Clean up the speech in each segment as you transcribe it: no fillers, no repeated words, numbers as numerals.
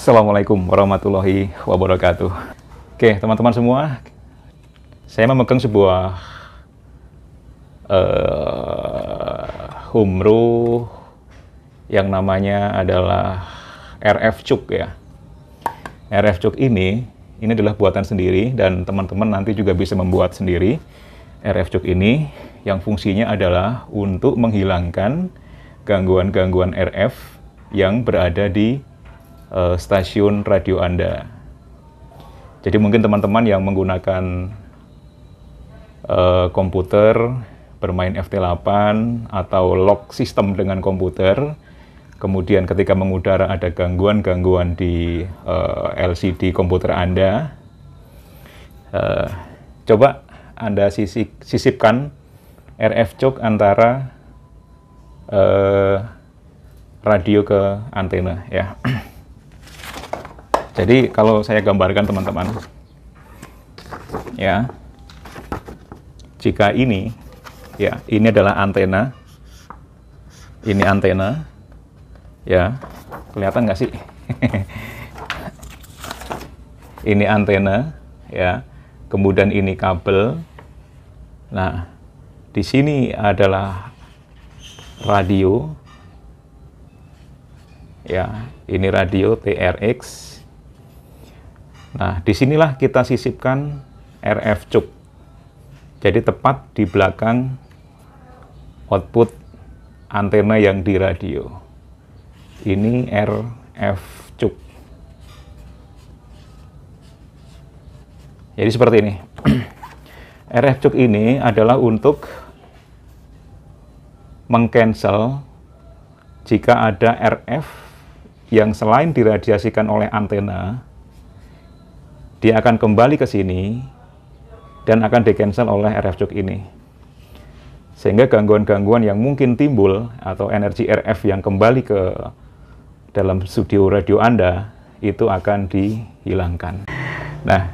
Assalamualaikum warahmatullahi wabarakatuh. Oke, teman-teman semua, saya memegang sebuah Humro yang namanya adalah RF Cuk ya. RF Cuk ini adalah buatan sendiri dan teman-teman nanti juga bisa membuat sendiri. RF Cuk ini yang fungsinya adalah untuk menghilangkan gangguan-gangguan RF yang berada di stasiun radio Anda. Jadi mungkin teman-teman yang menggunakan komputer, bermain FT8 atau lock sistem dengan komputer, kemudian ketika mengudara ada gangguan-gangguan di LCD komputer Anda, coba Anda sisipkan RF Cuk antara radio ke antena ya. Jadi kalau saya gambarkan teman-teman ya, jika ini ya, ini adalah antena, ini antena ya, kelihatan nggak sih? Ini antena ya, kemudian ini kabel. Nah, di sini adalah radio ya, ini radio TRX. Nah, disinilah kita sisipkan RF Cuk. Jadi tepat di belakang output antena yang di radio. Ini RF Cuk. Jadi seperti ini. RF Cuk ini adalah untuk meng-cancel jika ada RF yang selain diradiasikan oleh antena, dia akan kembali ke sini dan akan di-cancel oleh RF Cuk ini. Sehingga gangguan-gangguan yang mungkin timbul atau energi RF yang kembali ke dalam studio radio Anda itu akan dihilangkan. Nah,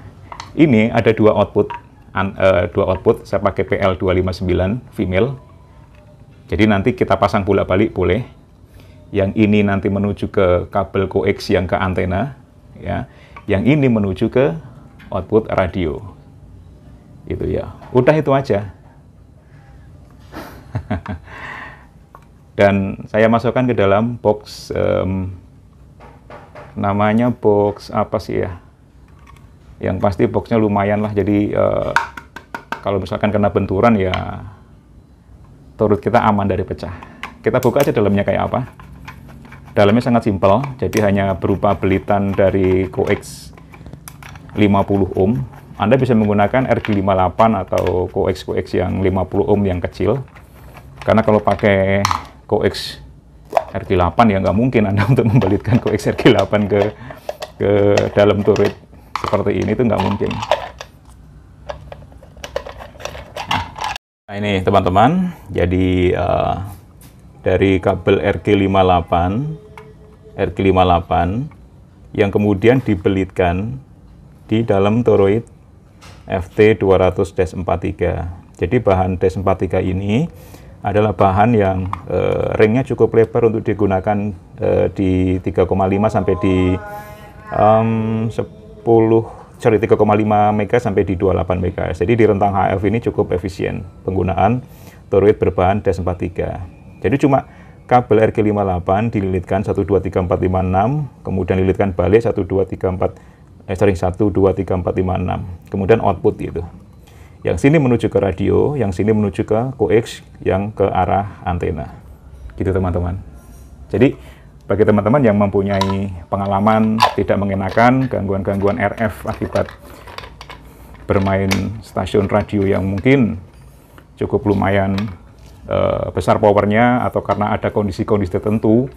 ini ada dua output, saya pakai PL259 female. Jadi nanti kita pasang bolak-balik boleh. Yang ini nanti menuju ke kabel coax yang ke antena, ya. Yang ini menuju ke output radio. Itu ya. Udah itu aja. Dan saya masukkan ke dalam box, namanya box apa sih ya? Yang pasti boxnya lumayan lah. Jadi kalau misalkan kena benturan ya turut kita aman dari pecah. Kita buka aja dalamnya kayak apa. Dalamnya sangat simpel, jadi hanya berupa belitan dari coax 50 ohm. Anda bisa menggunakan RG58 atau coax yang 50 ohm yang kecil. Karena kalau pakai coax RG8 ya nggak mungkin Anda untuk membelitkan coax RG8 ke dalam turret seperti ini, itu nggak mungkin. Nah ini teman-teman, jadi dari kabel RG58 yang kemudian dibelitkan di dalam toroid FT200-43. Jadi bahan DS43 ini adalah bahan yang ringnya cukup lebar untuk digunakan di 3,5 sampai di 3,5 mega sampai di 28 MHz. Jadi di rentang HF ini cukup efisien penggunaan toroid berbahan DS43. Jadi cuma kabel RG58 dililitkan 123456, kemudian lilitkan balik 123456, kemudian output itu. Yang sini menuju ke radio, yang sini menuju ke coax yang ke arah antena. Gitu teman-teman. Jadi bagi teman-teman yang mempunyai pengalaman tidak mengenakan gangguan-gangguan RF akibat bermain stasiun radio yang mungkin cukup lumayan besar powernya, atau karena ada kondisi-kondisi tertentu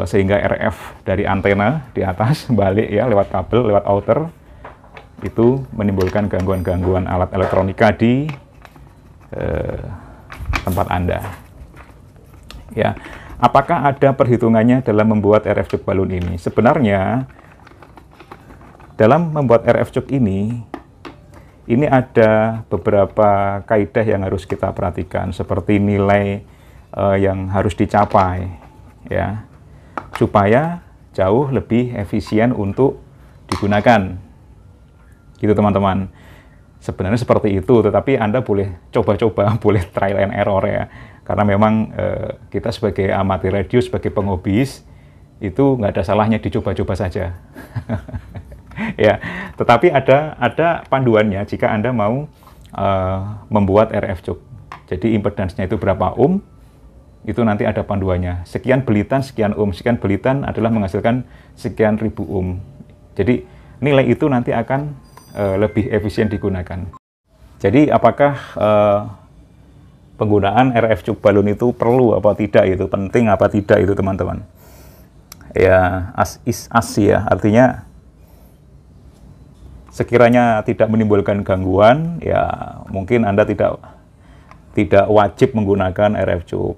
sehingga RF dari antena di atas balik ya lewat kabel, lewat outer, itu menimbulkan gangguan-gangguan alat elektronika di tempat Anda. Ya, apakah ada perhitungannya dalam membuat RF Cuk balon ini? Sebenarnya dalam membuat RF Cuk ini ada beberapa kaidah yang harus kita perhatikan, seperti nilai yang harus dicapai ya, supaya jauh lebih efisien untuk digunakan. Gitu teman-teman. Sebenarnya seperti itu, tetapi Anda boleh coba-coba, boleh trial and error ya. Karena memang kita sebagai amatir radio, sebagai penghobiis, itu nggak ada salahnya dicoba-coba saja. Ya, tetapi ada panduannya jika Anda mau membuat RF cube. Jadi impedance-nya itu berapa ohm, itu nanti ada panduannya. Sekian belitan, sekian ohm. Sekian belitan adalah menghasilkan sekian ribu ohm. Jadi nilai itu nanti akan lebih efisien digunakan. Jadi apakah penggunaan RF cube balon itu perlu apa tidak, itu penting apa tidak itu teman-teman? Ya, as is as ya, artinya sekiranya tidak menimbulkan gangguan, ya mungkin Anda tidak wajib menggunakan RF cube.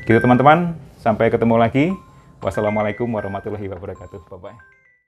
Gitu teman-teman, sampai ketemu lagi. Wassalamualaikum warahmatullahi wabarakatuh. Bye-bye.